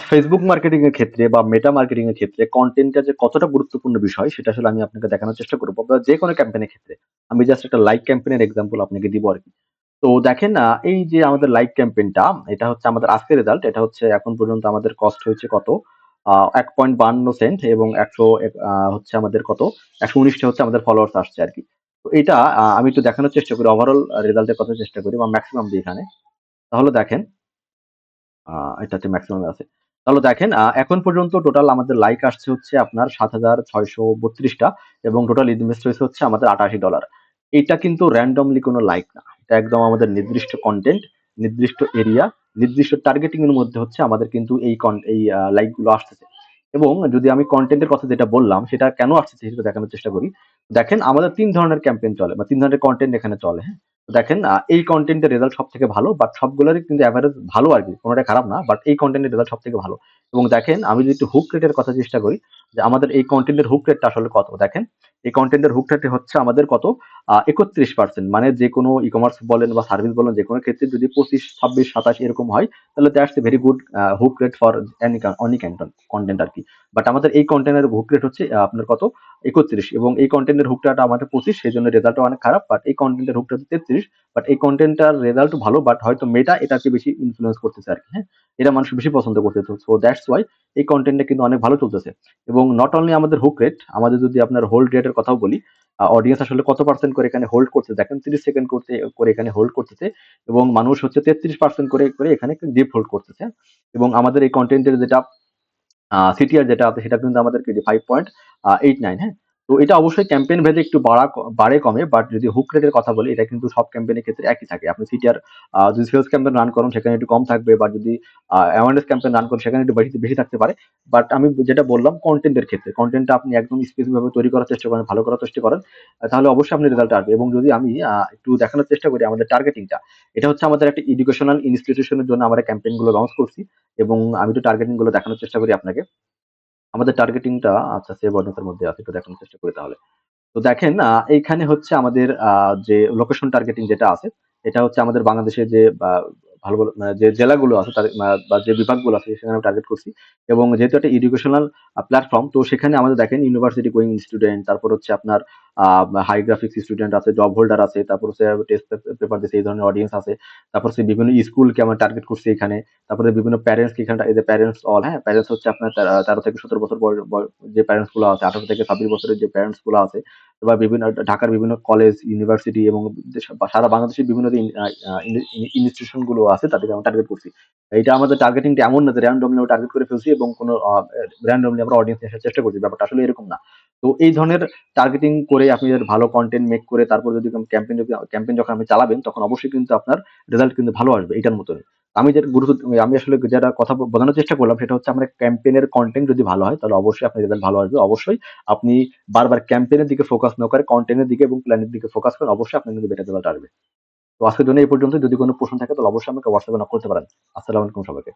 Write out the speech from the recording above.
Facebook marketing এর ক্ষেত্রে বা মেটা মার্কেটিং এর ক্ষেত্রে কনটেন্টটা যে কতটা গুরুত্বপূর্ণ বিষয় সেটা আসলে আমি আপনাকে দেখানোর চেষ্টা করব বা যে কোনো ক্যাম্পেইনের ক্ষেত্রে। আমি জাস্ট একটা লাইক ক্যাম্পেইনের এক্সাম্পল আপনাকে দিব আরকি। তো দেখেন এই যে আমাদের লাইক ক্যাম্পেইনটা এটা হচ্ছে আমাদের আজকের রেজাল্ট। এটা হচ্ছে এখন পর্যন্ত আমাদের কস্ট হয়েছে কত? ১.৫২ সেন্ট এবং ১০০ হচ্ছে আমাদের কত? ১১৯ টা হচ্ছে আমাদের ফলোয়ার্স আসছে আরকি। তো এটা আমি একটু দেখানোর চেষ্টা করি ওভারঅল রেজাল্ট এর কথা চেষ্টা করি বা মেক্সিমাম দিই এখানে। তাহলে দেখেন আ এটাতে মেক্সিমাম আছে। তাহলে দেখেন এখন পর্যন্ত টোটাল আমাদের লাইক আসছে হচ্ছে আপনার ৭৬৩২ টা এবং টোটাল ইনভেস্ট হয়েছে হচ্ছে আমাদের $৮৮। এটা কিন্তু randomly কোনো লাইক না। এটা একদম আমাদের নির্দিষ্ট কনটেন্ট, নির্দিষ্ট এরিয়া, নির্দিষ্ট টার্গেটিং এর মধ্যে হচ্ছে আমাদের কিন্তু এই লাইক গুলো আসতেছে। এবং যদি আমি কনটেন্ট এর কথা যেটা বললাম সেটা কেন আসতেছে সেটা দেখানোর চেষ্টা করি। দেখেন আমাদের ৩ ধরনের ক্যাম্পেইন চলে বা ৩ ধরনের কনটেন্ট এখানে চলে, হ্যাঁ? দেখেন এই কনটেন্টের রেজাল্ট সবথেকে ভালো বাট সবগুলোরই কিন্তু এভারেজ ভালো আরকি। কোনটাই খারাপ না। বাট এই কনটেন্টের রেজাল্ট সবথেকে ভালো। এবং দেখেন আমি যদি একটু হুক রেটের কথা চেষ্টা করি যে আমাদের এই কনটেন্টের হুক রেটটা আসলে কত? দেখেন এই কনটেন্টের হুক রেট হচ্ছে আমাদের কত? ৩১% মানে যেকোনো ই-কমার্স বলেন বা সার্ভিস বলেন যেকোনো ক্ষেত্রে যদি ২৫, ২৬, ২৭ এরকম হয় তাহলে that's a very good hook rate for any content আরকি। বাট আমাদের এই কনটেন্টের হুক রেট হচ্ছে আপনার কত? ৩১ এবং এই কনটেন্টের হুকটা আমাদের ২৫ সেজন্য রেজাল্টটা অনেক খারাপ। বাট এই কনটেন্টের হুকটা হচ্ছে ৩৩ বাট এই কনটেন্টটার রেজাল্ট ভালো বাট হয়তো মেটা এটাকে বেশি ইনফ্লুয়েন্স করতেছে আরকি, হ্যাঁ? এটা মানুষ বেশি পছন্দ করতেছে। সো দ্যাটস ওয়াই এই কনটেন্টটা কিন্তু অনেক ভালো চলতেছে। এবং নট অনলি আমাদের হুক রেট, আমাদের যদি আপনার হোল্ড রেটের কথাও বলি, অডিয়েন্স আসলে কত পার্সেন্ট করে এখানে হোল্ড করছে দেখেন ৩০ সেকেন্ড করে এখানে হোল্ড করতেছে এবং মানুষ হচ্ছে ৩৩% করে এখানে ডিপ হোল্ড করতেছে। এবং আমাদের এই কনটেন্টের যেটা সিটিআর যেটা আছে সেটা কিন্তু আমাদের কি যে 5.89, হ্যাঁ? তো এটা অবশ্যই ক্যাম্পেইন ভেদে একটু বাড়ে কমে বাট যদি হুক রেটের কথা বলি এটা কিন্তু সব ক্যাম্পেইনের ক্ষেত্রে একই থাকে। আপনি সিটিআর যদি সেলস ক্যাম্পেইন রান করেন সেখানে একটু কম থাকবে বা যদি অ্যাওয়ারনেস ক্যাম্পেইন রান করেন সেখানে একটু বেশি বেশি থাকতে পারে। বাট আমি যেটা বললাম কনটেন্টের ক্ষেত্রে কনটেন্টটা আপনি একদম স্পেসিফিক ভাবে তৈরি করার চেষ্টা করেন, ভালো করার চেষ্টা করেন তাহলে অবশ্যই আপনার রেজাল্ট আসবে। এবং যদি আমি একটু দেখানোর চেষ্টা করি আমাদের টার্গেটিংটা। এটা হচ্ছে আমাদের একটা এডুকেশনাল ইনস্টিটিউশনের জন্য আমরা ক্যাম্পেইন গুলো লঞ্চ করছি এবং আমি একটু টার্গেটিং গুলো দেখানোর চেষ্টা করি আপনাকে। আমাদের টার্গেটিংটা আচ্ছা সেভ অডিয়েন্স এর মধ্যে আছে একটু দেখানোর চেষ্টা করি তাহলে। তো দেখেন এইখানে হচ্ছে আমাদের যে লোকেশন টার্গেটিং যেটা আছে, এটা হচ্ছে আমাদের বাংলাদেশের যে ভালো, ভালো মানে যে জেলাগুলো আছে তার বা যে বিভাগগুলো আছে সেখানে আমরা টার্গেট করছি। এবং যেহেতু একটা এডুকেশনাল প্ল্যাটফর্ম তো সেখানে আমাদের দেখেন ইউনিভার্সিটি গোয়িং স্টুডেন্ট, তারপর হচ্ছে আপনার হাই গ্রাফিক্স স্টুডেন্ট আছে, জব হোল্ডার আছে, তারপর হচ্ছে টেস্ট পেপার দিছে এই ধরনের অডিয়েন্স আছে। তারপর হচ্ছে বিভিন্ন স্কুলকে আমরা টার্গেট করছি এখানে। তারপরে বিভিন্ন প্যারেন্টস কে এখানে এই যে প্যারেন্টস অল, হ্যাঁ? প্যারেন্টস হচ্ছে আপনার ১৩ থেকে ১৭ বছর যে প্যারেন্টস গুলো আছে, ১৮ থেকে ২৬ বছরের যে প্যারেন্টস গুলো আছে বা বিভিন্ন ঢাকার বিভিন্ন কলেজ, ইউনিভার্সিটি এবং সারা বাংলাদেশের বিভিন্ন যে ইনস্টিটিউশন গুলো আছে তাদেরকে আমরা টার্গেট করছি। এটা আমাদের টার্গেটিংটা এমন না যে র‍্যান্ডমলি আমরা টার্গেট করে ফেলছি এবং কোনো র‍্যান্ডমলি আমরা অডিয়েন্স নিয়ে আসার চেষ্টা করছি। ব্যাপারটা আসলে এরকম না। তো এই ধরনের টার্গেটিং করে আপনি যদি ভালো কনটেন্ট মেক করে তারপর যদি ক্যাম্পেইন যখন আপনি চালাবেন তখন অবশ্যই কিন্তু আপনার রেজাল্ট কিন্তু ভালো আসবে এটার মতনই। আমি আসলে যেটা কথা বোঝানোর চেষ্টা করলাম সেটা হচ্ছে আমরা ক্যাম্পেইনের কনটেন্ট যদি ভালো হয় তাহলে অবশ্যই আপনার রেজাল্ট ভালো আসবে। অবশ্যই আপনি বারবার ক্যাম্পেইনের দিকে ফোকাস না করে কনটেন্ট এর দিকে এবং প্ল্যানের দিকে ফোকাস করেন অবশ্যই আপনার কিন্তু বেটার রেজাল্ট আসবে। তো আজকের জন্য এই পর্যন্ত। যদি কোনো প্রশ্ন থাকে তাহলে অবশ্যই আমাকে WhatsApp এ নক করতে পারেন। আসসালামু আলাইকুম সবাইকে।